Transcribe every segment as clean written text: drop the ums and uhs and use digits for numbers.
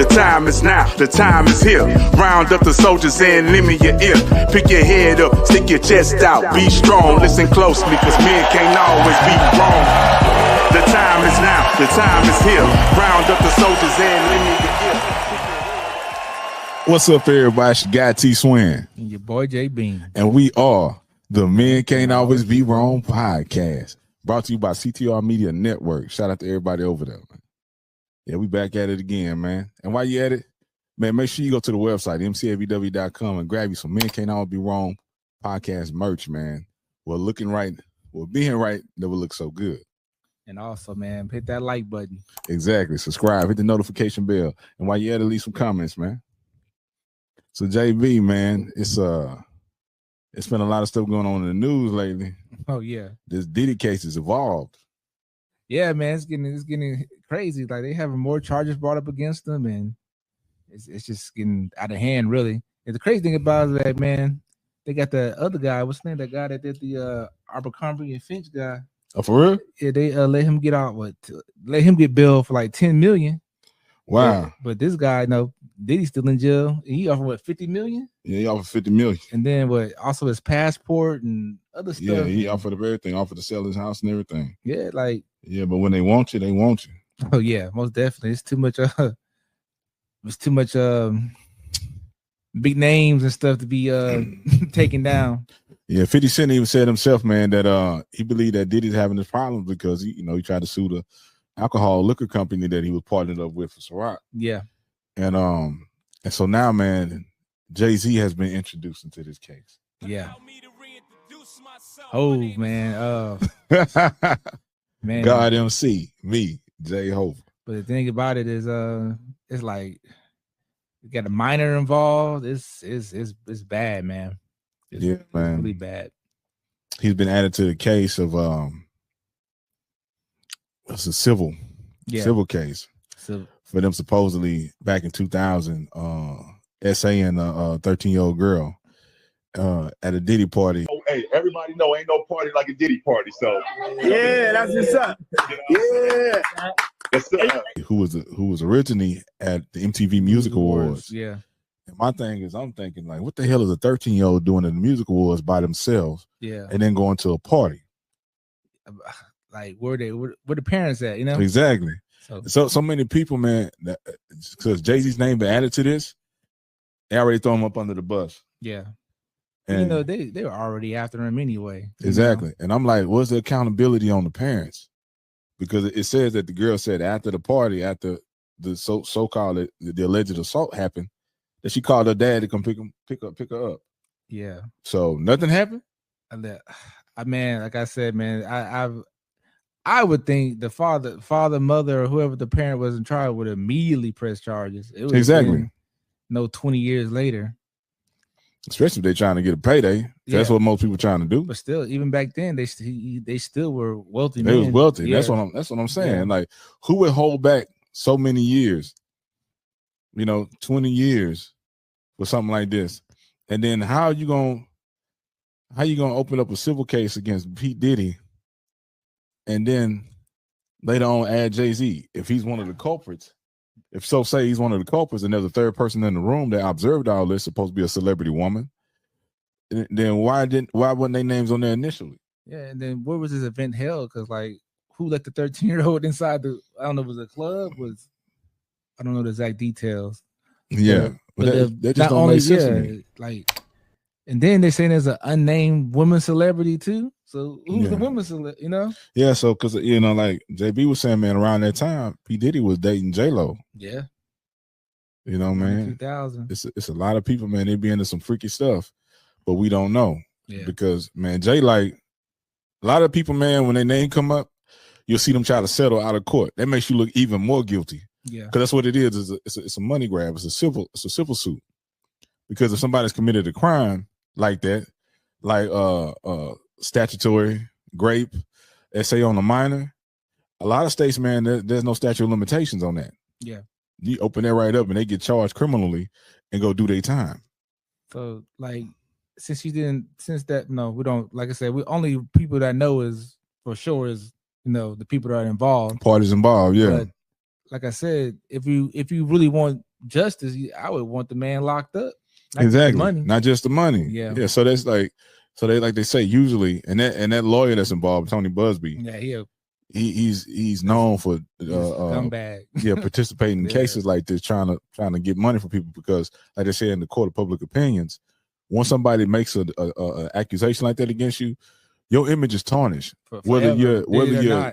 The time is now, the time is here. Round up the soldiers and lend me your ear. Pick your head up, stick your chest out, be strong. Listen closely, cause men can't always be wrong. The time is now, the time is here. Round up the soldiers and lend me your ear. What's up, everybody? It's your guy T Swin. And your boy J Bean. And we are the Men Can't Always Be Wrong podcast. Brought to you by CTR Media Network. Shout out to everybody over there, man. Yeah, we back at it again, man. And while you at it, man, make sure you go to the website, MCABW.com, and grab you some Men Can't Always Be Wrong podcast merch, man. Well, looking right, well, being right never looks so good. And also, man, hit that like button. Exactly. Subscribe, hit the notification bell. And while you at it, leave some comments, man. So JB, man, it's been a lot of stuff going on in the news lately. Oh yeah, this Diddy case has evolved. Yeah, man, it's getting crazy. Like they having more charges brought up against them, and it's just getting out of hand, really. And the crazy thing about it is that, man, they got the other guy. What's the name? That guy that did the Abercrombie and Finch guy. Oh, for real? Yeah, they let him get out. Let him get billed for like $10 million. Wow. But this guy, Diddy's still in jail. He offered what, $50 million? Yeah, he offered $50 million. And then also his passport and other stuff. Yeah, he offered everything, offered to sell his house and everything. Yeah, yeah, but when they want you, they want you. Oh yeah, most definitely. It's too much big names and stuff to be taken down. Yeah, 50 Cent even said himself, man, that he believed that Diddy's having this problem because he tried to sue the alcohol liquor company that he was partnered up with for Ciroc. Yeah. And so now, man, Jay-Z has been introduced into this case. Yeah. Oh man. Man. God MC, me, Jay Hova. But the thing about it is it's like you got a minor involved. It's bad, man. Yeah, man. Really bad. He's been added to the case of it's a civil case. So for them supposedly back in 2000 essaying a 13-year-old girl at a Diddy party. Oh, hey, everybody know ain't no party like a Diddy party. So yeah, that's what's up. Yeah. Who was originally at the MTV Music Awards. Yeah. And my thing is, I'm thinking, like, what the hell is a 13-year-old doing at the Music Awards by themselves? Yeah. And then going to a party. Like where the parents at, Exactly. So many people, man, because Jay-Z's name been added to this, they already throw him up under the bus. Yeah. And they were already after him anyway. Exactly. And I'm like, what's the accountability on the parents? Because it says that the girl said after the party, after the so-called the alleged assault happened, that she called her dad to come pick her up. Yeah. So nothing happened? Man, like I said, man, I would think the father, mother, or whoever the parent was in trial would immediately press charges. It was exactly. 20 years later. Especially if they're trying to get a payday. Yeah. That's what most people are trying to do. But still, even back then, they still were wealthy. They was wealthy. Yeah. That's what I'm saying. Yeah. Like, who would hold back so many years? 20 years for something like this. And then how you gonna open up a civil case against Pete Diddy and then later on add Jay-Z if he's one of the culprits? If so, say he's one of the culprits and there's a third person in the room that observed all this, supposed to be a celebrity woman, then why wasn't their names on there initially? Yeah, and then where was this event held? Because who let the 13-year-old inside I don't know, was it a club? I don't know the exact details. Yeah, but that just don't make sense to me. And then they're saying there's an unnamed woman celebrity too. So who's the woman celebrity? Yeah, so because like JB was saying, man, around that time, P Diddy was dating J-Lo. Yeah, man, 2000. It's a lot of people, man. They be into some freaky stuff, but we don't know. Yeah, because man, a lot of people, man, when their name come up, you'll see them try to settle out of court. That makes you look even more guilty. Yeah, because that's what it is. It's a money grab. It's a civil suit. Because if somebody's committed a crime like that, like statutory rape, essay on a minor, a lot of states, man, there's no statute of limitations on that. Yeah, you open that right up and they get charged criminally and go do their time. So we don't, like I said, we only people that know is for sure is the people that are involved, parties involved. Yeah, but like I said, if you really want justice, I would want the man locked up. Not Exactly, the money. not just the money. Yeah. So that's like, so they like they say usually, and that lawyer that's involved, Tony Busby. Yeah, he's known for scumbag. Participating in cases like this, trying to get money from people because, like they say in the court of public opinions, once somebody makes a accusation like that against you, your image is tarnished, whether you're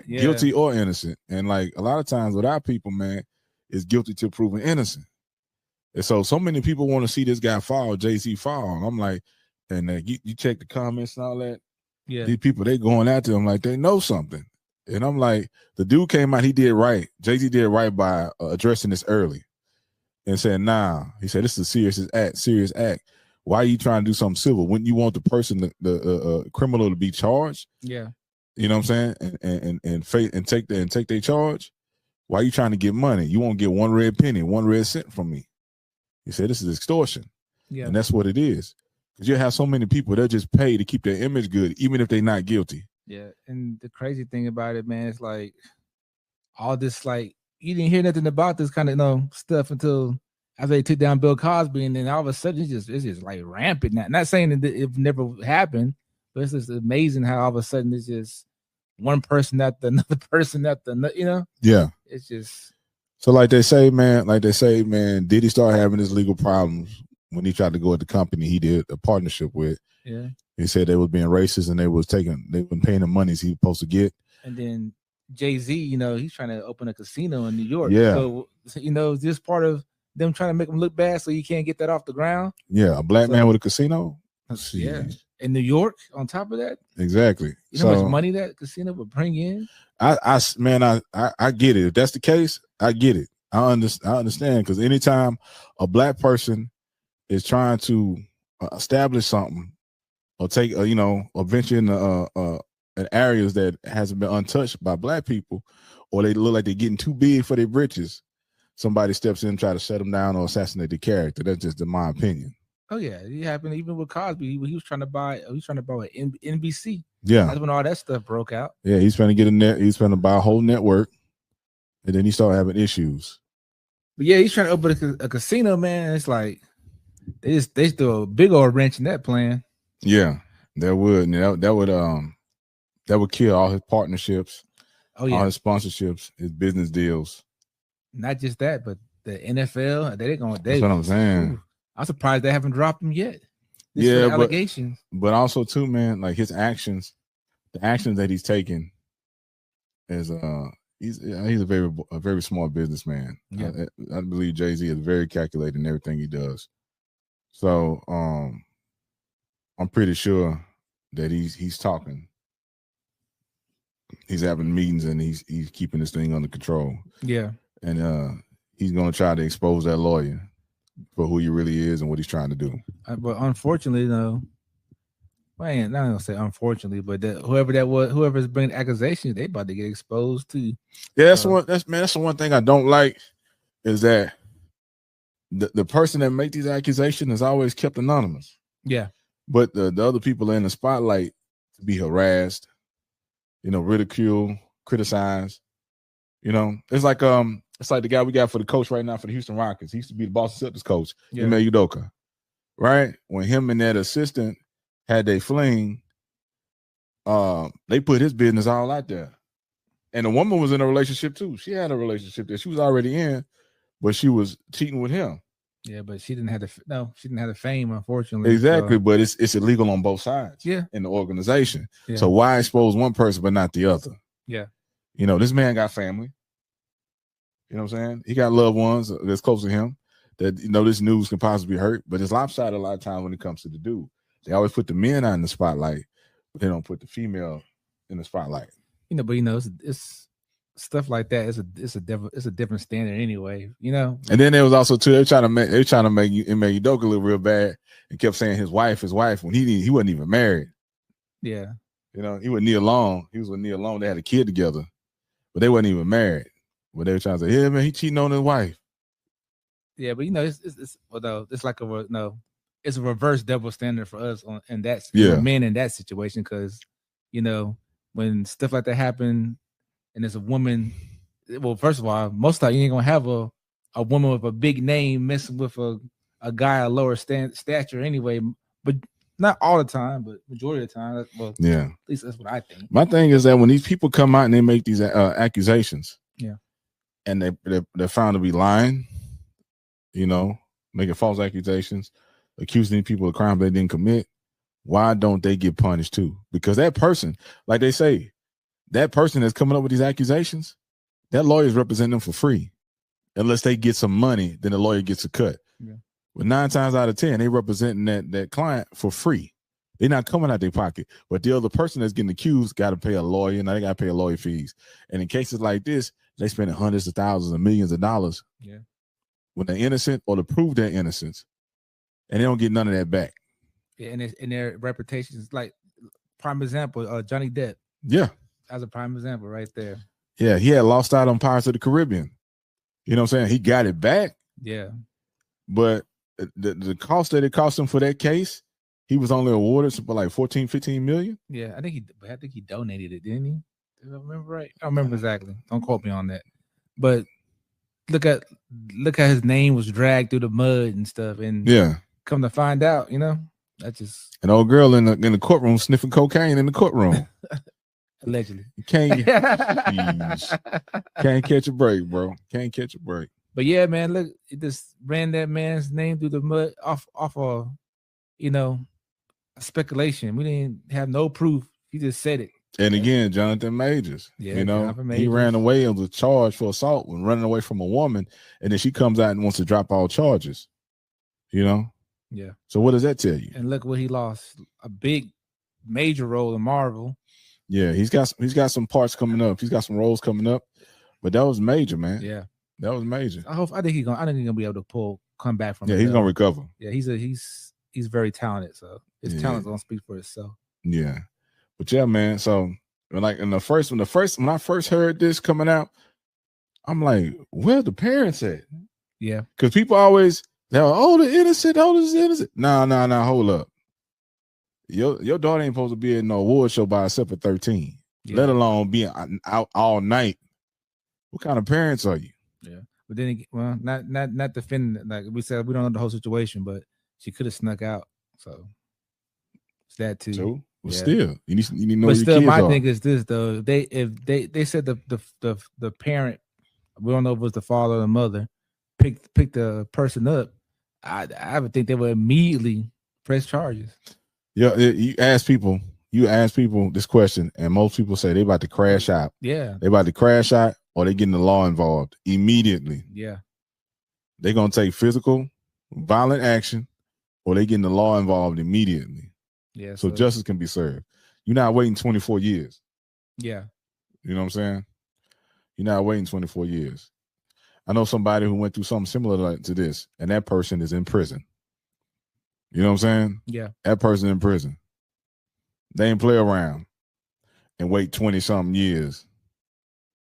guilty or innocent. And like a lot of times with our people, man, is guilty till proven innocent. And so many people want to see this guy fall, Jay-Z fall. And I'm like, and you check the comments and all that. Yeah, these people, they going after him like they know something. And I'm like, the dude came out, he did right. Jay-Z did right by addressing this early and saying, nah, he said, this is a serious act. Why are you trying to do something civil? Wouldn't you want the person, the criminal to be charged? Yeah. You know what I'm saying? And take their charge. Why are you trying to get money? You won't get one red penny, 1 red cent from me. He said, this is extortion. Yeah. And that's what it is. Because you have so many people that just pay to keep their image good, even if they're not guilty. Yeah. And the crazy thing about it, man, it's like all this, like, you didn't hear nothing about this kind of stuff until after they took down Bill Cosby, and then all of a sudden it's just like rampant now. Not saying that it never happened, but it's just amazing how all of a sudden it's just one person after another person after another, Yeah. It's just so like they say, man, did he start having his legal problems when he tried to go at the company he did a partnership with? Yeah. He said they was being racist and they been paying the monies he was supposed to get. And then Jay-Z, he's trying to open a casino in New York. Yeah. So, is this part of them trying to make him look bad so you can't get that off the ground? Yeah, a black man with a casino? Yeah. In New York, on top of that? Exactly. You know how much money that casino would bring in? I get it. If that's the case, I get it. I understand, because anytime a black person is trying to establish something or take or venture in areas that hasn't been untouched by black people, or they look like they're getting too big for their britches, somebody steps in and try to shut them down or assassinate the character. That's just my opinion. Oh yeah, it happened even with Cosby. He was trying to buy NBC. Yeah, that's when all that stuff broke out. Yeah, he's trying to get a net. He's trying to buy a whole network, and then he started having issues. But yeah, he's trying to open a casino, man. It's like they throw a big old wrench in that plan. Yeah, that would kill all his partnerships. Oh yeah, all his sponsorships, his business deals. Not just that, but the NFL. That's what I'm saying. Ooh, I'm surprised they haven't dropped him yet. Allegations. But also too, man, like his actions, the actions that he's taking, is he's a very smart businessman. Yeah. I believe Jay-Z is very calculated in everything he does. So I'm pretty sure that he's talking. He's having meetings and he's keeping this thing under control. Yeah. And he's gonna try to expose that lawyer for who he really is and what he's trying to do. But unfortunately, man, I'm not gonna say unfortunately, but whoever's bringing accusations, they about to get exposed too. Yeah, that's the one thing I don't like, is that the person that make these accusations is always kept anonymous. Yeah. But the other people in the spotlight to be harassed, ridicule, criticize. It's like the guy we got for the coach right now for the Houston Rockets. He used to be the Boston Celtics coach, Ime Udoka, right? When him and that assistant had their fling, they put his business all out there. And the woman was in a relationship too. She had a relationship that she was already in, but she was cheating with him. Yeah, but she didn't have the fame, unfortunately. Exactly, so. But it's illegal on both sides. Yeah, in the organization. Yeah. So why expose one person but not the other? Yeah, this man got family. You know what I'm saying? He got loved ones that's close to him that this news can possibly hurt. But it's lopsided a lot of times when it comes to the dude. They always put the men out in the spotlight, but they don't put the female in the spotlight. But it's stuff like that. It's a different standard anyway. And then there was also too, they're trying to make Udoka look real bad and kept saying his wife when he wasn't even married. Yeah. He was Nia Long. He was with Nia Long. They had a kid together, but they wasn't even married. But they were trying to say, yeah, man, he cheating on his wife. Yeah, but it's like it's a reverse double standard for us in that men in that situation, because when stuff like that happen and there's a woman, well, first of all, most of the time you ain't gonna have a a woman with a big name messing with a guy of lower stature anyway. But not all the time, but majority of the time. Well, Yeah. at least that's what I think. My thing is that when these people come out and they make these accusations, yeah, and they're found to be lying, you know, making false accusations, accusing people of crimes they didn't commit, why don't they get punished too? Because that person, like they say, that person that's coming up with these accusations, that lawyer is representing them for free. Unless they get some money, then the lawyer gets a cut. Yeah. But 9 times out of 10, they representing that client for free. They're not coming out their pocket. But the other person that's getting accused got to pay a lawyer. Now they got to pay a lawyer fees. And in cases like this, they spend hundreds of thousands and millions of dollars when they're innocent or to prove their innocence. And they don't get none of that back. Yeah, and their reputations, like prime example, Johnny Depp. Yeah. As a prime example right there. Yeah, he had lost out on Pirates of the Caribbean. You know what I'm saying? He got it back. Yeah. But the cost that it cost him for that case, he was only awarded for like 14, 15 million. Yeah, I think he donated it, didn't he? Did I remember right? I don't remember exactly. Don't quote me on that. But look at his name was dragged through the mud and stuff. And come to find out, you know, that's just an old girl in the courtroom sniffing cocaine in the courtroom. Allegedly. You can't catch a break, bro. Can't catch a break. But yeah, man, look, it just ran that man's name through the mud off of, you know, speculation. We didn't have no proof. He just said it. And again, Jonathan Majors, you know, he ran away on the charge for assault when running away from a woman, and then she comes out and wants to drop all charges. You know? Yeah. So what does that tell you? And look what he lost. A big major role in Marvel. Yeah, he's got some parts coming up. He's got some roles coming up. But that was major, man. Yeah. That was major. I think he's gonna be able to come back from it. Yeah, he's gonna recover. Yeah, he's very talented. So his talent's gonna speak for itself. Yeah. But yeah, man. So when I first heard this coming out, I'm like, where the parents at? Yeah. Because people always they're like, oh, the innocent, Nah, hold up. Your daughter ain't supposed to be in no award show by herself at 13, let alone being out all night. What kind of parents are you? Yeah. But then again, well, not defending, like we said, we don't know the whole situation, but she could have snuck out. So it's that too. So well, still, you need to know. But your still, kids my are. thing is this though. If they said the parent, we don't know if it was the father or the mother, picked the person up, I would think they would immediately press charges. Yeah, you ask people this question, and most people say they about to crash out. Yeah, they about to crash out, or they getting the law involved immediately. Yeah, they're gonna take physical, violent action, or they getting the law involved immediately. Yeah, so justice can be served. You're not waiting 24 years. Yeah, you know what I'm saying? You're not waiting 24 years. I know somebody who went through something similar to this, and that person is in prison. You know what I'm saying? Yeah. That person in prison. They ain't play around and wait 20-something years.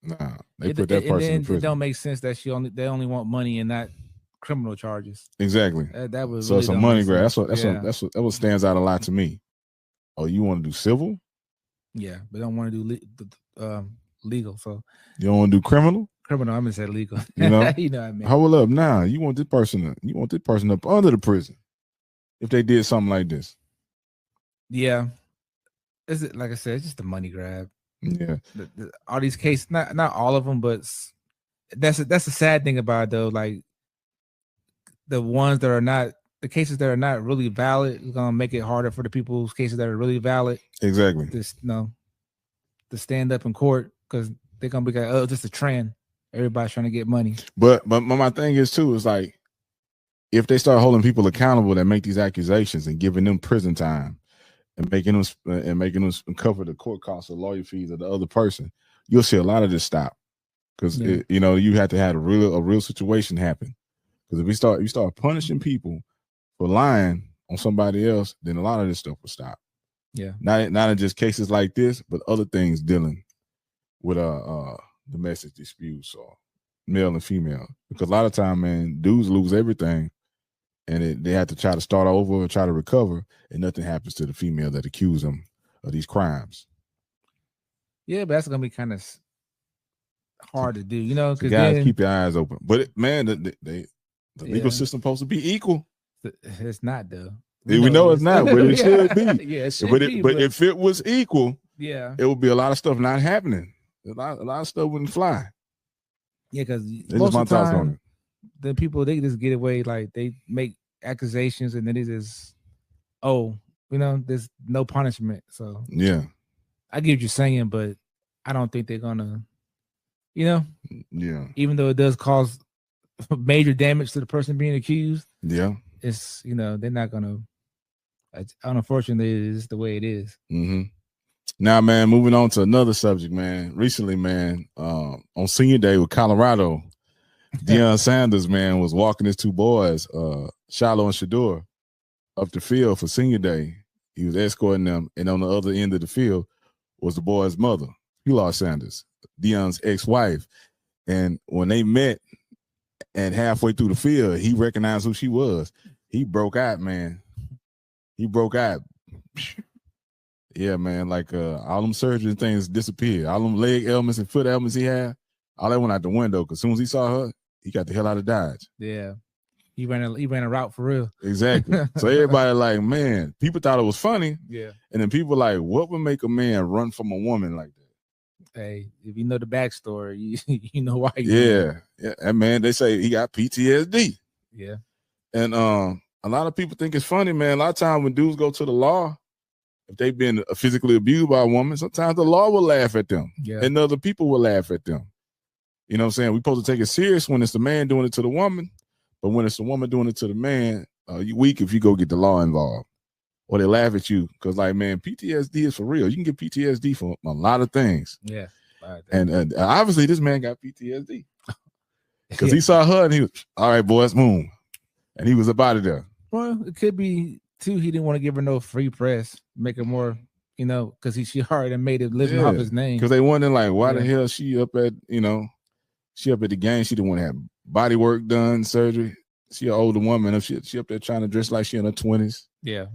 Nah, they put that person in prison. It don't make sense that they only want money and not criminal charges. Exactly. That was so really it's a money grab. That's what stands out a lot to me. Oh, you want to do civil? Yeah, but don't want to do legal. So you don't want to do criminal? Criminal, I'm gonna say legal. You know, you know what I mean. Hold up now. You want this person up under the prison if they did something like this. Yeah. Is it like I said, it's just a money grab. Yeah. All these cases, not all of them, but that's the sad thing about it though. Like the ones that are not, the cases that are not really valid is gonna make it harder for the people whose cases that are really valid. Exactly. To stand up in court because they're gonna be like, oh, just a trend. Everybody's trying to get money. But my thing is too, is like if they start holding people accountable that make these accusations and giving them prison time and making them cover the court costs or lawyer fees of the other person, you'll see a lot of this stop. Because you have to have a real situation happen. Because if you start punishing people for lying on somebody else, then a lot of this stuff will stop. Yeah. Not in just cases like this, but other things dealing with domestic disputes or male and female. Because a lot of time, man, dudes lose everything and they have to try to start over or try to recover, and nothing happens to the female that accused them of these crimes. Yeah, but that's gonna be kind of hard to do, you know. So Because guys, keep your eyes open. But man, the legal Yeah. system supposed to be equal. it's not though. We know it's not, but it should be. Yeah, it should But be. if it was equal, yeah, it would be a lot of stuff not happening. A lot of stuff wouldn't fly. yeah, because That's most just my of the thoughts on time, it. the people they just get away, like they make accusations and then they just, there's no punishment. So Yeah. I get what you're saying, but I don't think they're gonna, Yeah. even though it does cause major damage to the person being accused, Yeah. it's they're not gonna. Unfortunately, it's the way it is. Mm-hmm. Now, man, moving on to another subject, man. Recently, man, on Senior Day with Colorado, Deion Sanders, man, was walking his two boys, Shiloh and Shador, up the field for Senior Day. He was escorting them, and on the other end of the field was the boy's mother, Pilar Sanders, Deion's ex-wife. And when they met, and halfway through the field, he recognized who she was. He broke out, man. He broke out. Yeah, man. Like all them surgery things disappeared. All them leg ailments and foot ailments he had, all that went out the window. Because as soon as he saw her, he got the hell out of Dodge. Yeah, he ran a route for real. Exactly. So everybody like, man, people thought it was funny. Yeah. And then people like, what would make a man run from a woman like that? Hey, if you know the backstory, you know why. Yeah. And man, they say he got PTSD. Yeah. And a lot of people think it's funny, man. A lot of times when dudes go to the law, if they've been physically abused by a woman, sometimes the law will laugh at them. Yeah. And other people will laugh at them. You know what I'm saying? We're supposed to take it serious when it's the man doing it to the woman, but when it's the woman doing it to the man, you weak if you go get the law involved. Or they laugh at you because, like, man, PTSD is for real. You can get PTSD for a lot of things. Yeah. And obviously this man got PTSD because he saw her and he was, all right, boys, move. And he was up out of there. Well, it could be too. He didn't want to give her no free press, make her more, because she already made it living off his name. Because they wondering like, why the hell she up at, she up at the game. She didn't want to have body work done, surgery. She an older woman. If she up there trying to dress like she in her 20s. Yeah.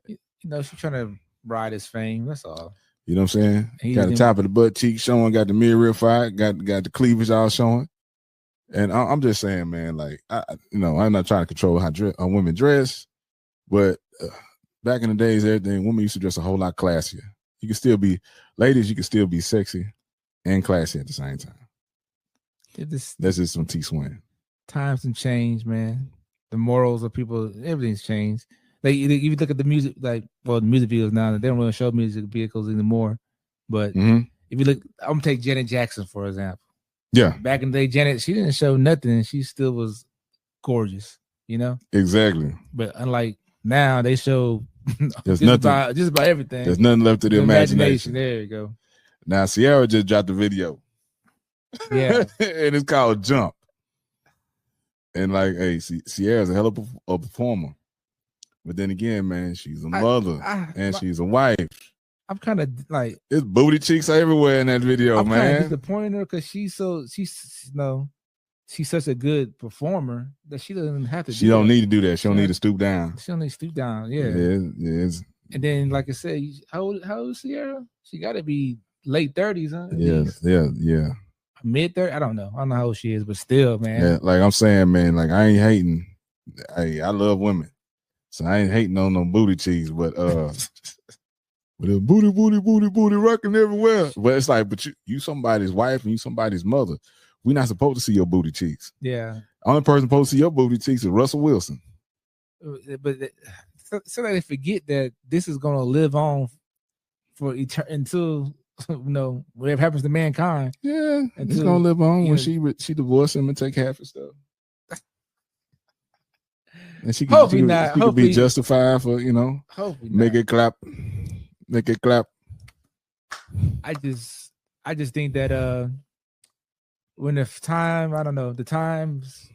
She's trying to ride his fame. That's all. You know what I'm saying? Got the top of the butt cheek showing, got the mirror fired, got the cleavage all showing. And I'm just saying, man, like, I'm not trying to control how women dress, but back in the days, women used to dress a whole lot classier. You can still be, ladies, you can still be sexy and classy at the same time. That's just some T-swing. Times have changed, man. The morals of people, everything's changed. Like, if you look at the music, the music videos now, they don't really show music vehicles anymore. But if you look, I'm gonna take Janet Jackson for example. Yeah. Back in the day, Janet, she didn't show nothing. She still was gorgeous, Exactly. But unlike now, they show just about everything. There's nothing left to the imagination. There you go. Now Sierra just dropped the video. Yeah. And it's called Jump. And like, hey, Sierra's a hell of a performer. But then again, man, she's a mother and she's a wife. I'm kind of like, there's booty cheeks everywhere in that video, I'm man. kind of disappointed her because she's such a good performer that she doesn't have to. She don't need to do that. She don't need to stoop down. She don't need to stoop down. Yeah. Yes. And then, like I said, how old is Sierra? She got to be late 30s, huh? Yeah. Mid 30s. I don't know how old she is, but still, man. Yeah, like I'm saying, man, like I ain't hating. Hey, I love women, so I ain't hating on no booty cheeks, but but the booty rocking everywhere. But it's like, but you somebody's wife and you somebody's mother. We're not supposed to see your booty cheeks. Yeah. Only person supposed to see your booty cheeks is Russell Wilson. But so they forget that this is gonna live on for until whatever happens to mankind. Yeah, it's gonna live on when she divorced him and take half his stuff. And she could be justified for make it clap. I just think that when the time, I don't know, the times,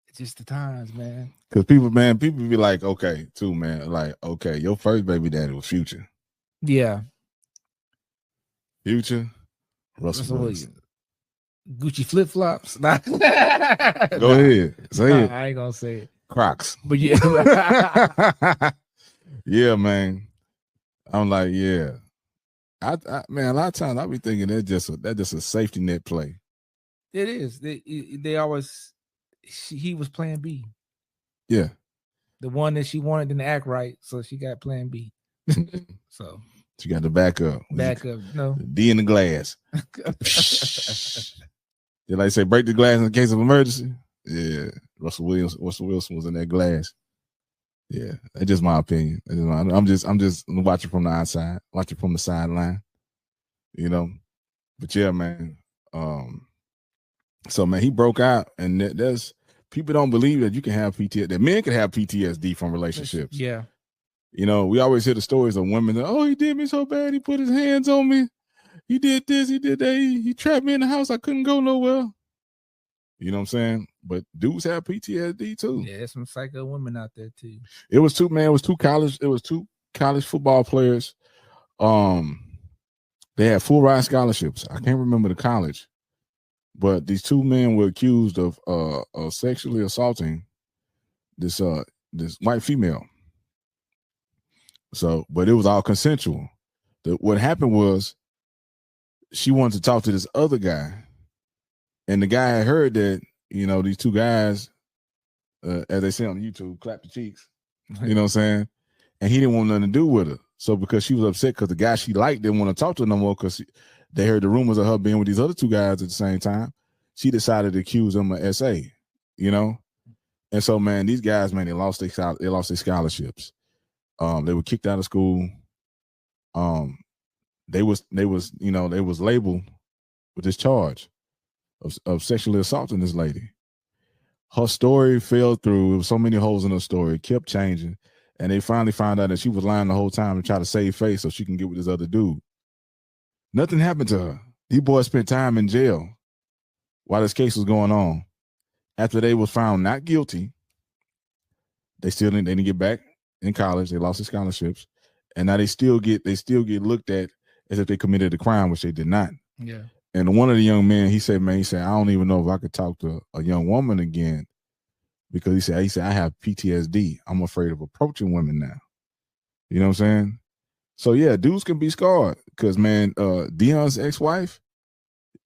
it's just the times, man. Because people be like, okay, too, man, like, okay, your first baby daddy was Future. Yeah. Future, Russell Wilson. Gucci flip flops. Go ahead. Say it. I ain't gonna say it. Crocs. But yeah. Yeah, man. I'm like, yeah. Man, a lot of times I be thinking that's just a safety net play. It is. They always he was plan B. Yeah. The one that she wanted didn't act right, so she got plan B. So she got the backup. No. D in the glass. Did I say break the glass in case of emergency? Yeah. Russell Wilson was in that glass. Yeah, that's just my opinion. I'm just watching from the outside, watching from the sideline, you know. But yeah, man. So man, he broke out, and there's people don't believe that you can have PTSD. That men can have PTSD from relationships. Yeah. You know, we always hear the stories of women that, oh, he did me so bad, he put his hands on me, he did this, he did that, he trapped me in the house, I couldn't go nowhere. You know what I'm saying? But dudes have PTSD too. Yeah, there's some psycho women out there too. It was two college football players. They had full ride scholarships. I can't remember the college, but these two men were accused of sexually assaulting this white female. So, but it was all consensual. What happened was she wanted to talk to this other guy, and the guy had heard that, you know, these two guys, as they say on YouTube, clap the cheeks. You know what I'm saying? And he didn't want nothing to do with her. So because she was upset because the guy she liked didn't want to talk to her no more because they heard the rumors of her being with these other two guys at the same time, she decided to accuse them of SA, you know? And so, man, these guys, man, they lost their scholarships. They were kicked out of school. They was labeled with this charge of sexually assaulting this lady. Her story fell through. There was so many holes in her story. It kept changing. And they finally found out that she was lying the whole time and try to save face so she can get with this other dude. Nothing happened to her. These boys spent time in jail while this case was going on. After they was found not guilty, they didn't get back in college. They lost their scholarships. And now they still get looked at as if they committed a crime, which they did not. Yeah. And one of the young men, he said, I don't even know if I could talk to a young woman again, because he said, I have PTSD. I'm afraid of approaching women now. You know what I'm saying? So yeah, dudes can be scarred because, man, Deion's ex-wife,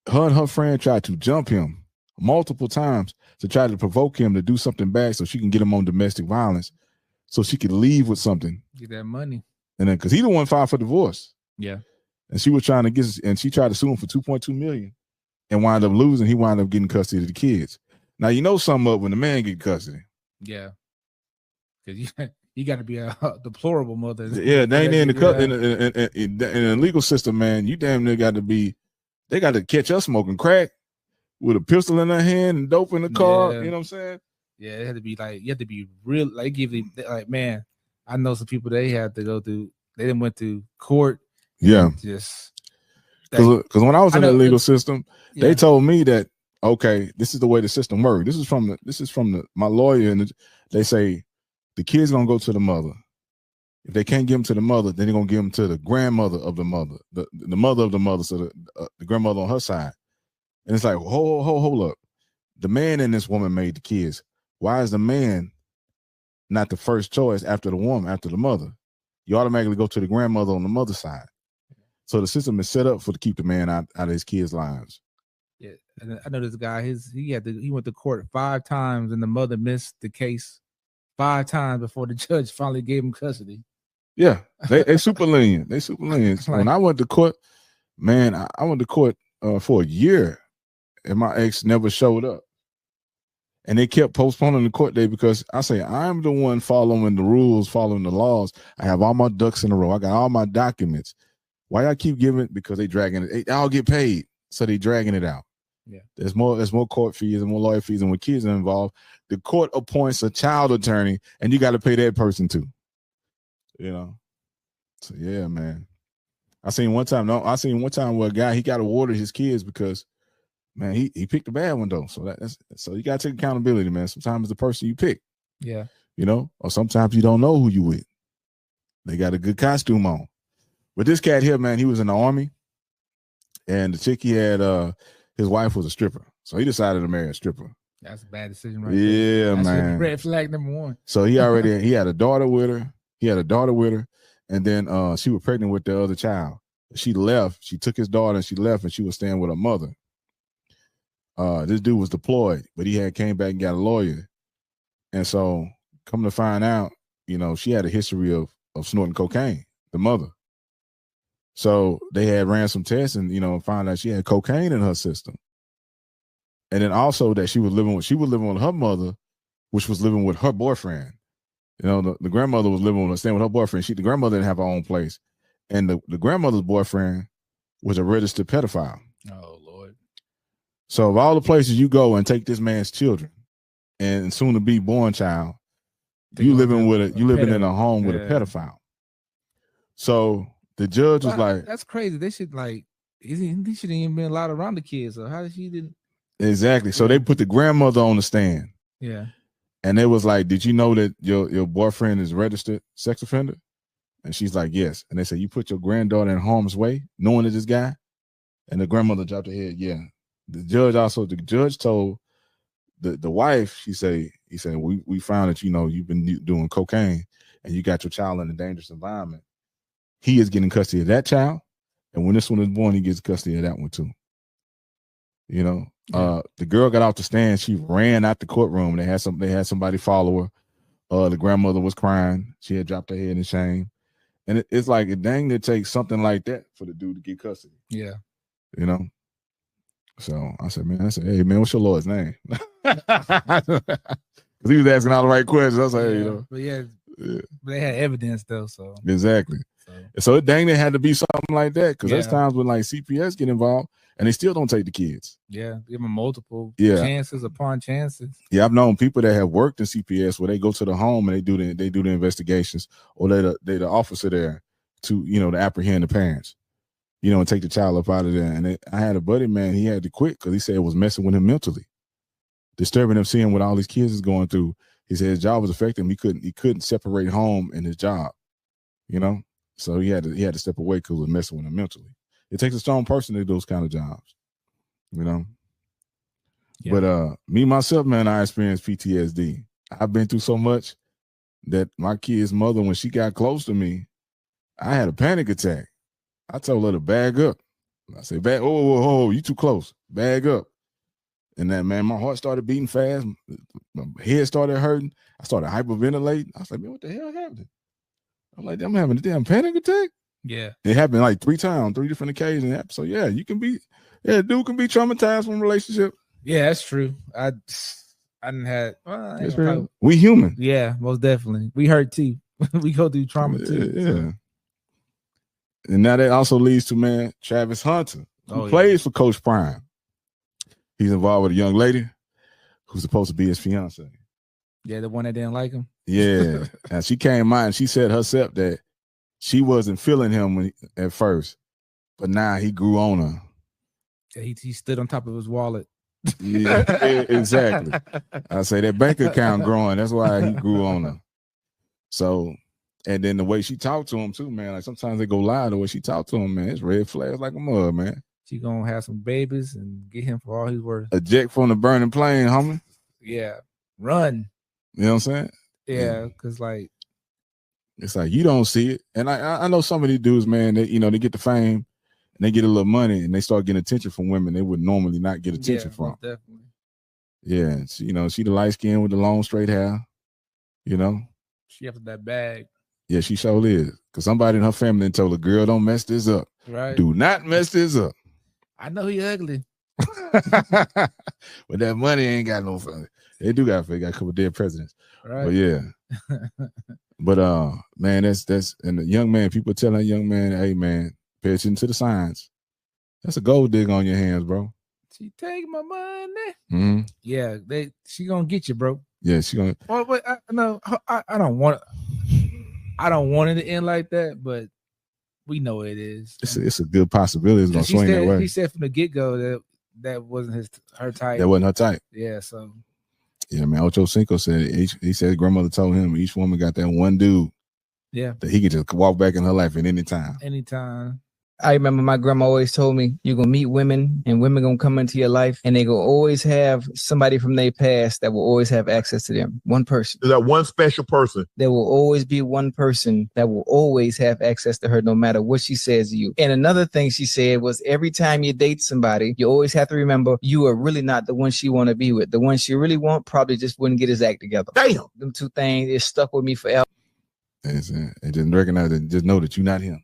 her and her friend tried to jump him multiple times to try to provoke him to do something bad so she can get him on domestic violence, so she could leave with something. Get that money. And then, because he the one filed for divorce. Yeah. And she was trying to and she tried to sue him for $2.2 million and wound up losing. He wound up getting custody of the kids. Now, you know something up when the man get custody. Yeah. Because you got to be a deplorable mother. Yeah, they ain't in the legal system, man. You damn near got to be, they got to catch us smoking crack with a pistol in their hand and dope in the car. Yeah. You know what I'm saying? Yeah, it had to be like, you have to be real, like, man, I know some people, they had to go through, they didn't went to court. Yeah. Just because when I was in the legal system, they told me that, okay, this is the way the system works. This is from my lawyer, and they say the kid's gonna go to the mother. If they can't give them to the mother, then they're gonna give them to the grandmother of the mother, the mother of the mother, so the grandmother on her side. And it's like, hold up. The man and this woman made the kids. Why is the man not the first choice after the woman, after the mother? You automatically go to the grandmother on the mother's side. So the system is set up to keep the man out of his kids' lives. Yeah, and I know this guy. He went to court 5 times, and the mother missed the case 5 times before the judge finally gave him custody. Yeah, they super lenient. They super lenient. When I went to court, man, I went to court for a year, and my ex never showed up. And they kept postponing the court day because I say, I'm the one following the rules, following the laws. I have all my ducks in a row. I got all my documents. Why I keep giving? Because they dragging it. I'll get paid, so they dragging it out. Yeah, there's more court fees and more lawyer fees, and when kids are involved, the court appoints a child attorney, and you got to pay that person too. You know, so yeah, man. I seen one time where a guy, he got awarded his kids because, man, he picked a bad one though. So you got to take accountability, man. Sometimes it's the person you pick. Yeah, you know, or sometimes you don't know who you with. They got a good costume on. But this cat here, man, he was in the Army, and the chick he had, his wife was a stripper. So he decided to marry a stripper. That's a bad decision right there. Yeah, man. Red flag number 1. So he had a daughter with her. And then she was pregnant with the other child. She left. She took his daughter and she left, and she was staying with her mother. This dude was deployed, but he had came back and got a lawyer. And so, come to find out, you know, she had a history of snorting cocaine, the mother. So they had ran some tests and, you know, found out she had cocaine in her system. And then also that she was living with her mother, which was living with her boyfriend. You know, the grandmother was staying with her boyfriend. The grandmother didn't have her own place. And the grandmother's boyfriend was a registered pedophile. Oh, Lord. So of all the places you go and take this man's children and soon to be born child, you living in a home with a pedophile. So the judge was like, that's crazy. They should he shouldn't even been allowed around the kids. So how did she didn't? Exactly. So they put the grandmother on the stand. Yeah. And they was like, did you know that your boyfriend is a registered sex offender? And she's like, yes. And they said, you put your granddaughter in harm's way, knowing that this guy? And the grandmother dropped her head, yeah. The judge told the wife, he said, we found that, you know, you've been doing cocaine and you got your child in a dangerous environment. He is getting custody of that child. And when this one is born, he gets custody of that one too. You know, the girl got off the stand. She ran out the courtroom. They had somebody follow her. The grandmother was crying. She had dropped her head in shame. And it's like, dang, it takes something like that for the dude to get custody. Yeah. You know? So I said, hey, man, what's your Lord's name? Because he was asking all the right questions. I was like, hey, you know. But but they had evidence, though. So exactly. So dang, there had to be something like that. Because there's times when like CPS get involved and they still don't take the kids. Yeah, give them multiple chances upon chances. Yeah, I've known people that have worked in CPS where they go to the home and they do the investigations, or they're the officer there to, you know, to apprehend the parents, you know, and take the child up out of there. And I had a buddy, man, he had to quit because he said it was messing with him mentally, disturbing him, seeing what all these kids is going through. He said his job was affecting him. He couldn't separate home and his job, you know. So he had to step away because it was messing with him mentally. It takes a strong person to do those kind of jobs, you know. Yeah. But me myself, man, I experienced PTSD. I've been through so much that my kid's mother, when she got close to me, I had a panic attack. I told her to bag up. I said, oh, you too close. Bag up. And that, man, my heart started beating fast. My head started hurting. I started hyperventilating. I was like, man, what the hell happened? I'm like, I'm having a damn panic attack. Yeah. It happened like 3 times, 3 different occasions. So yeah, dude can be traumatized from a relationship. Yeah, that's true. I didn't have. We human. Yeah, most definitely. We hurt too. We go through trauma too. Yeah. So. And now that also leads to, man, Travis Hunter, who plays for Coach Prime. He's involved with a young lady who's supposed to be his fiance. Yeah, the one that didn't like him. Yeah. And she came out and she said herself that she wasn't feeling him at first, but now he grew on her. Yeah, he stood on top of his wallet. Yeah, exactly. I say that bank account growing. That's why he grew on her. So, and then the way she talked to him too, man. Like sometimes they go lie the way she talked to him, man. It's red flags like a mud, man. She gonna have some babies and get him for all he's worth. Eject from the burning plane, homie. Yeah, run. You know what I'm saying? Yeah, because like it's like you don't see it, and I know some of these dudes, man. They they get the fame and they get a little money and they start getting attention from women they would normally not get attention from. Definitely. Yeah, she the light skin with the long straight hair. You know, she after that bag. Yeah, she sure is. Because somebody in her family told her, girl, don't mess this up. Right. Do not mess this up. I know he ugly. But that money ain't got no fun. They do got a couple of dead presidents. Right. But yeah. But man, that's and the young man, people telling a young man, hey man, pay attention to the signs. That's a gold dig on your hands, bro. She take my money. Mm-hmm. Yeah, she gonna get you, bro. Yeah, she gonna. Well, but I don't want it to end like that, but we know it is. It's a good possibility. It's gonna swing that way. He said from the get go that wasn't her type. That wasn't her type. Yeah, so. Yeah, man. Ocho Cinco said he said his grandmother told him each woman got that one dude. Yeah, that he could just walk back in her life at any time. Anytime. I remember my grandma always told me, you're going to meet women and women going to come into your life and they will always have somebody from their past that will always have access to them. One person. Is that one special person? There will always be one person that will always have access to her no matter what she says to you. And another thing she said was every time you date somebody, you always have to remember you are really not the one she want to be with. The one she really want probably just wouldn't get his act together. Damn. Them two things, it stuck with me forever. And just recognize it, just know that you're not him.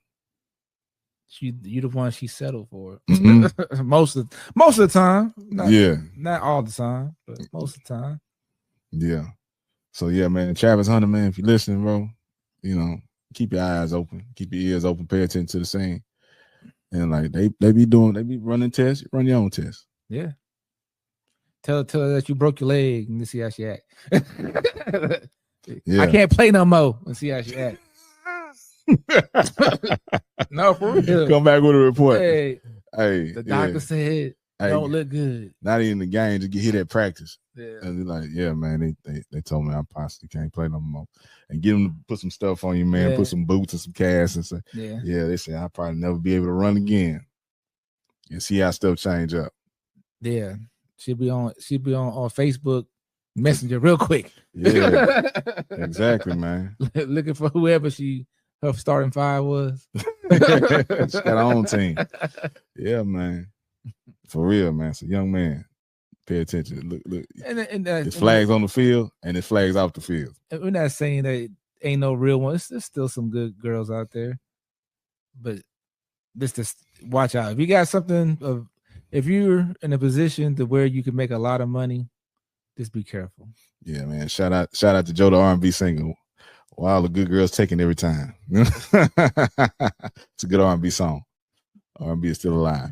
You the one she settled for. Mhm. most of the time. Not all the time, but most of the time. Yeah. So yeah, man, Travis Hunter, man, if you're listening, bro, you know, keep your eyes open, keep your ears open, pay attention to the scene. And like they be running tests, run your own tests. Yeah. Tell her that you broke your leg and see how she act. Yeah. I can't play no more and see how she act. No, for real. Come back with a report. Hey, Hey, the doctor said don't look good. Not even the game, just get hit at practice. Yeah. And they're like, yeah, man, they told me I possibly can't play no more. And get them to put some stuff on you, man. Yeah. Put some boots and some casts and say, Yeah. they say I'll probably never be able to run again. And see how stuff change up. Yeah. She'll be on Facebook Messenger real quick. Yeah, exactly, man. Looking for whoever her starting five was. She got her own team. Yeah, man. For real, man. So young man, pay attention. Look. And it's flags on the field and it's flags off the field. We're not saying that ain't no real ones. There's still some good girls out there. But just watch out. If you got something if you're in a position to where you can make a lot of money, just be careful. Yeah, man. Shout out to Joe, the R&B singer. Wow, the good girls taking every time. It's a good R&B song. R&B is still alive.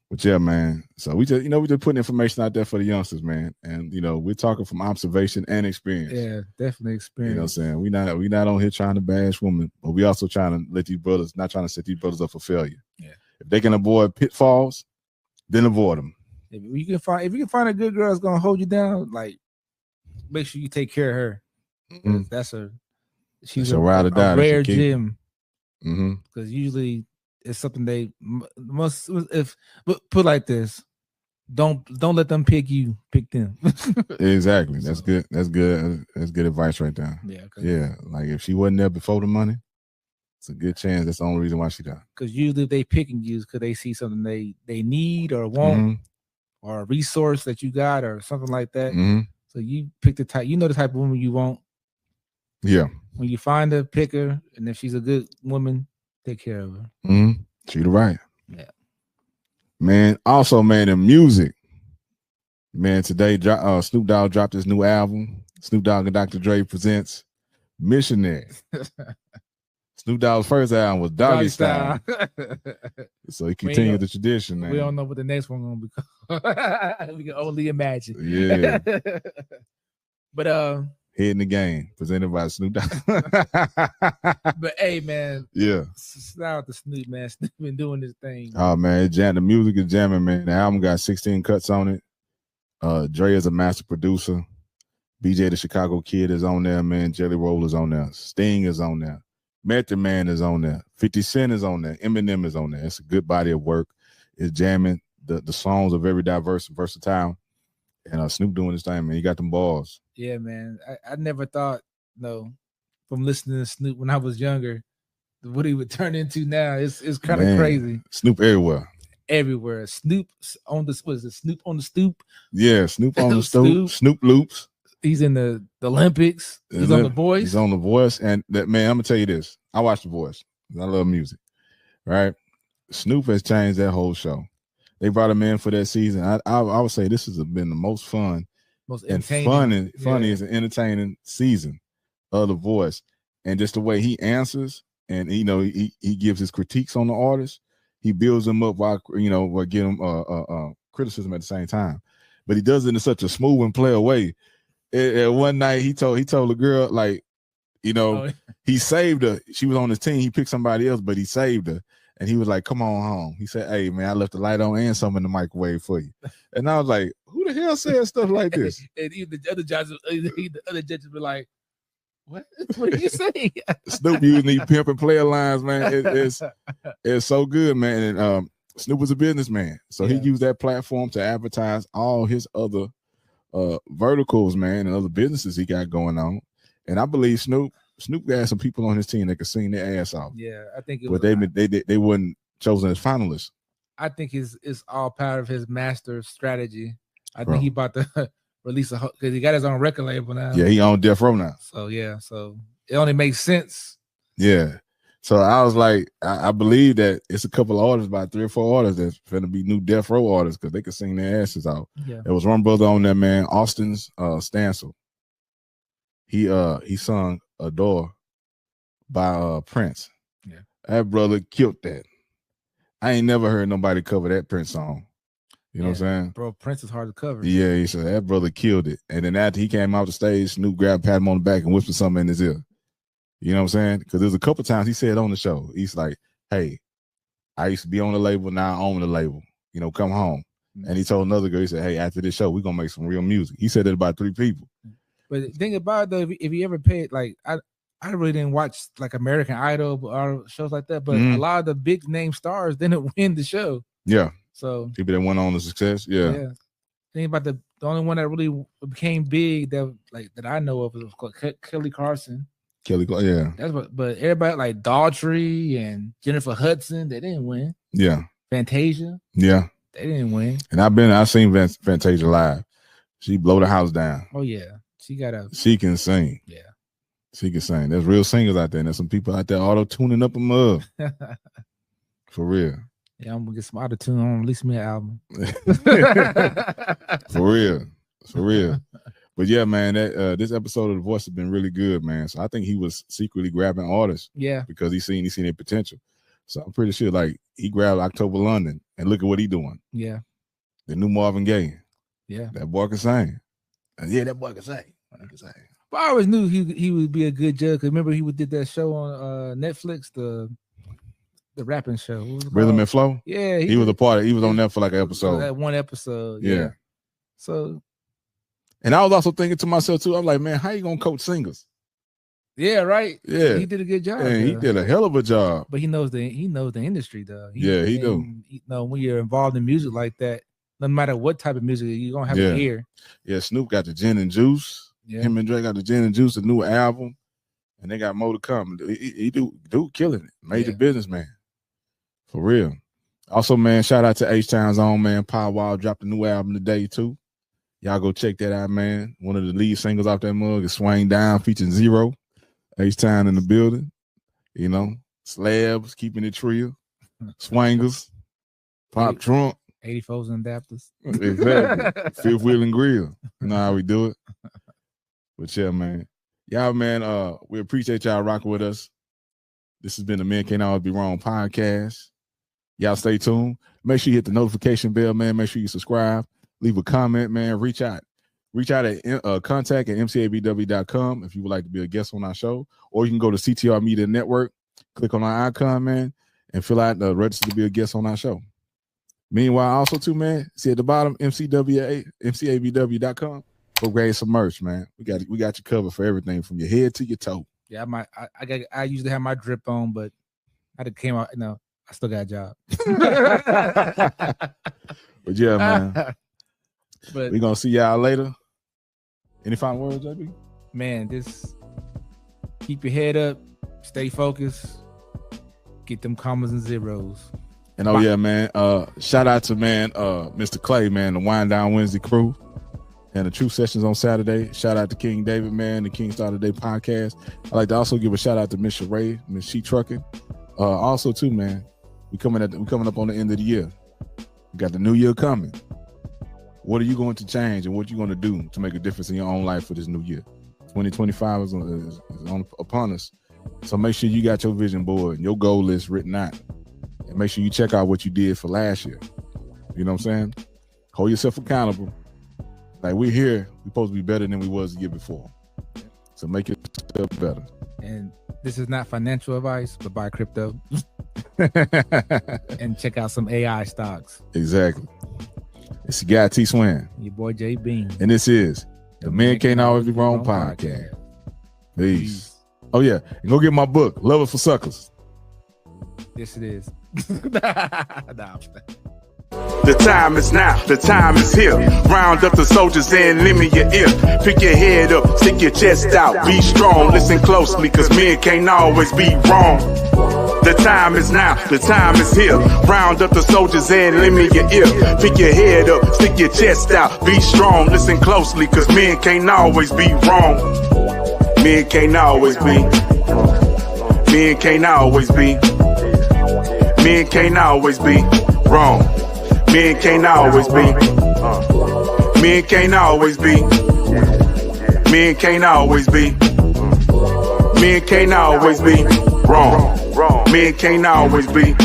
But yeah, man. So we just putting information out there for the youngsters, man. And we're talking from observation and experience. Yeah, definitely experience. You know what I'm saying? We not on here trying to bash women, but we also trying to not trying to set these brothers up for failure. Yeah. If they can avoid pitfalls, then avoid them. If you can find a good girl that's gonna hold you down, like make sure you take care of her. Mm-hmm. She's a ride or die, rare gem. Mm-hmm. Because usually it's something they must. If put like this, don't let them pick you, pick them. Exactly. That's good. That's good. That's good advice right there. Yeah. Like if she wasn't there before the money, it's a good chance that's the only reason why she died. Because usually if they picking you because they see something they need or want, or a resource that you got or something like that. Mm-hmm. So you pick the type. You know the type of woman you want. Yeah. When you find her, pick her, and if she's a good woman, take care of her. Mm-hmm. Treat her right. Yeah. Man, also, man, in music, man, today Snoop Dogg dropped his new album. Snoop Dogg and Dr. Dre presents Missionary. Snoop Dogg's first album was Doggy Style. So he continued the tradition, man. We don't know what the next one gonna become. We can only imagine. Yeah. But Head in the Game, presented by Snoop Dogg. But hey, man. Yeah. Shout out to Snoop, man. Snoop been doing this thing. Oh man, the music is jamming, man. The album got 16 cuts on it. Dre is a master producer. BJ the Chicago Kid is on there, man. Jelly Roll is on there. Sting is on there. Method Man is on there. 50 Cent is on there. Eminem is on there. It's a good body of work. It's jamming. The songs are very diverse and versatile. And Snoop doing his thing, man. He got them balls. Yeah, man. I never thought, from listening to Snoop when I was younger, what he would turn into now. It's kind of crazy. Snoop everywhere. Everywhere. Snoop on the Snoop on the stoop? Yeah, Snoop on the stoop. Snoop loops. He's in the Olympics. He's on The Voice. He's on The Voice. And that, man, I'm gonna tell you this. I watch The Voice. I love music. Right? Snoop has changed that whole show. They brought him in for that season. I would say this has been the most fun, and funniest and entertaining season of The Voice. And just the way he answers, and he gives his critiques on the artist. He builds them up while give him criticism at the same time. But he does it in such a smooth and player way. One night he told the girl, like, he saved her. She was on his team. He picked somebody else, but he saved her. And he was like, come on home. He said, hey, man, I left the light on and some in the microwave for you. And I was like, who the hell says stuff like this? And even the other judges were like, What did you say? Snoop using these pimp and player lines, man. It's so good, man. And Snoop was a businessman, so he used that platform to advertise all his other verticals, man, and other businesses he got going on. And I believe Snoop got some people on his team that could sing their ass off. Yeah, I think but they weren't chosen as finalists. I think it's all part of his master strategy. I think he about to release because he got his own record label now. Yeah, he on Death Row now. So it only makes sense. Yeah. So I was like, I believe that it's a couple of artists, about 3 or 4 artists that's going to be new Death Row artists because they can sing their asses out. Yeah. There was one brother on there, man, Austin's Stancil. He sung Adore by Prince. Yeah. That brother killed that. I ain't never heard nobody cover that Prince song. You know what I'm saying? Bro, Prince is hard to cover. Yeah, he said that brother killed it. And then after he came out the stage, Snoop grabbed, pat him on the back and whispered something in his ear. You know what I'm saying? Because there's a couple times he said on the show, he's like, hey, I used to be on the label, now I own the label. You know, come home. And he told another girl, he said, hey, after this show, we're going to make some real music. He said that about 3 people. But the thing about it, though, if you ever paid, like, I really didn't watch, like, American Idol or shows like that, but a lot of the big name stars didn't win the show. Yeah. So people that went on to success, yeah. Think about the only one that really became big that I know of was Kelly Clarkson. Yeah. That's but everybody like Daughtry and Jennifer Hudson, they didn't win. Yeah. Fantasia. Yeah. They didn't win. And I've seen Fantasia live. She blow the house down. Oh yeah. She can sing. Yeah. She can sing. There's real singers out there. And there's some people out there auto-tuning up a mug. For real. Yeah, I'm gonna get some auto-tune on, release me an album. For real. But yeah, man, this episode of The Voice has been really good, man. So I think he was secretly grabbing artists. Yeah. Because he seen their potential. So I'm pretty sure like he grabbed October London and look at what he doing. Yeah. The new Marvin Gaye. Yeah. That boy can sing. Yeah, that boy can sing. But I always knew he would be a good judge. Remember he did that show on Netflix, the rapping show. Rhythm and Flow? Yeah. He was a part of he was on there for like an episode. That one episode. Yeah. So. And I was also thinking to myself too, I'm like, man, how you gonna coach singers? Yeah, right. Yeah. He did a good job. And he did a hell of a job. But he knows the industry though. He do. You know, when you're involved in music like that, no matter what type of music, you're gonna have to hear. Yeah, Snoop got the Gin and Juice. Yeah. Him and Dre got the Gin and Juice, a new album, and they got more to come. He do killing it. Major businessman. For real. Also, man, shout out to H-Town's own man, Powwow dropped a new album today too. Y'all go check that out, man. One of the lead singles off that mug is Swing Down featuring Zero. H-Town in the building. You know, Slabs, keeping it real. Swangers, Pop Trunk. 84s and adapters. Exactly. Fifth Wheel and Grill. You know how we do it. But yeah, man. Y'all, man, we appreciate y'all rocking with us. This has been the Men Can't Always Be Wrong podcast. Y'all stay tuned. Make sure you hit the notification bell, man. Make sure you subscribe. Leave a comment, man. Reach out at contact at MCABW.com if you would like to be a guest on our show. Or you can go to CTR Media Network, click on our icon, man, and fill out the register to be a guest on our show. Meanwhile, also too, man, see at the bottom, MCABW.com. Go grab some merch, man. We got you covered for everything from your head to your toe. Yeah, I usually have my drip on, but I came out. No, I still got a job. But yeah, man. But we're gonna see y'all later. Any final words, JB? Man, just keep your head up, stay focused, get them commas and zeros. And yeah, man. Shout out to Mr. Clay, man, the Wind Down Wednesday crew. And the True Sessions on Saturday. Shout out to King David, man, the King Star Today podcast. I'd like to also give a shout out to Miss Sheree, Miss She Trucking. Also, too, man, we coming up on the end of the year. We got the new year coming. What are you going to change and what are you going to do to make a difference in your own life for this new year? 2025 is upon us. So make sure you got your vision board and your goal list written out. And make sure you check out what you did for last year. You know what I'm saying? Hold yourself accountable. Like we're here, we're supposed to be better than we was the year before. So make yourself better. And this is not financial advice, but buy crypto. And check out some AI stocks. Exactly. It's your guy T Swan. Your boy J Bean. And this is the Men Can't Always Be Wrong podcast. Peace. Oh yeah, and go get my book, Love It for Suckers. Yes, it is. The time is now, the time is here. Round up the soldiers and lend me your ear. Pick your head up, stick your chest out, be strong. Listen closely, cause men can't always be wrong. The time is now, the time is here. Round up the soldiers and lend me your ear. Pick your head up, stick your chest out, be strong. Listen closely, cause men can't always be wrong. Men can't always be. Men can't always be. Men can't always be wrong. Men can't always be. Men can't always be. Men can't always be. Men can't always be wrong. Men can't always be.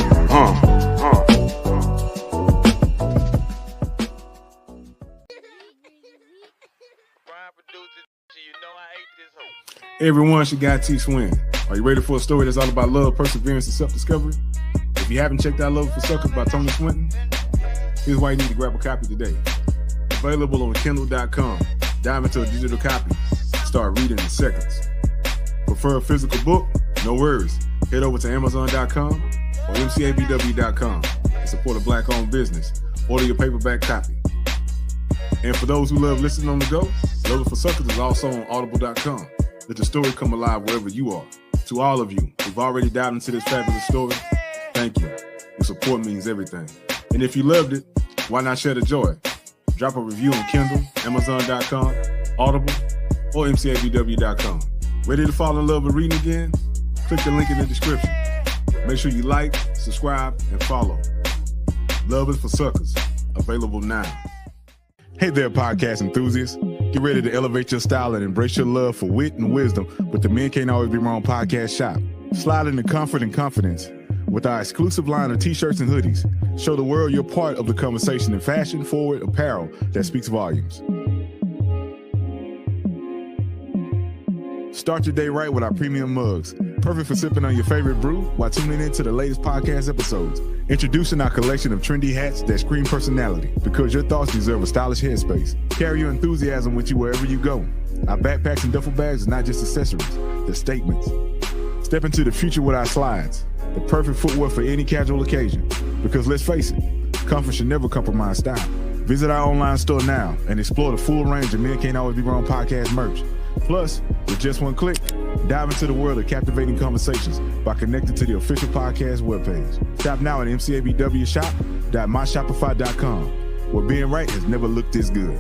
Hey everyone, it's your guy T Swin. Are you ready for a story that's all about love, perseverance, and self-discovery? If you haven't checked out Love for Suckers by Tony Swinton, here's why you need to grab a copy today. Available on Kindle.com. Dive into a digital copy. Start reading in seconds. Prefer a physical book? No worries. Head over to Amazon.com or MCABW.com and support a Black-owned business. Order your paperback copy. And for those who love listening on the go, Love for Suckers is also on Audible.com. Let the story come alive wherever you are. To all of you who've already dived into this fabulous story, thank you. Your support means everything. And if you loved it, why not share the joy? Drop a review on Kindle, Amazon.com, Audible, or MCABW.com. Ready to fall in love with reading again? Click the link in the description. Make sure you like, subscribe, and follow. Love is for Suckers. Available now. Hey there, podcast enthusiasts. Get ready to elevate your style and embrace your love for wit and wisdom with the Men Can't Always Be Wrong podcast shop. Slide into comfort and confidence with our exclusive line of t-shirts and hoodies. Show the world you're part of the conversation in fashion-forward apparel that speaks volumes. Start your day right with our premium mugs. Perfect for sipping on your favorite brew while tuning into the latest podcast episodes. Introducing our collection of trendy hats that scream personality, because your thoughts deserve a stylish headspace. Carry your enthusiasm with you wherever you go. Our backpacks and duffel bags are not just accessories, they're statements. Step into the future with our slides, the perfect footwear for any casual occasion. Because let's face it, comfort should never compromise style. Visit our online store now and explore the full range of Men Can't Always Be Wrong podcast merch. Plus, with just one click, dive into the world of captivating conversations by connecting to the official podcast webpage. Shop now at MCABWshop.myshopify.com, where being right has never looked this good.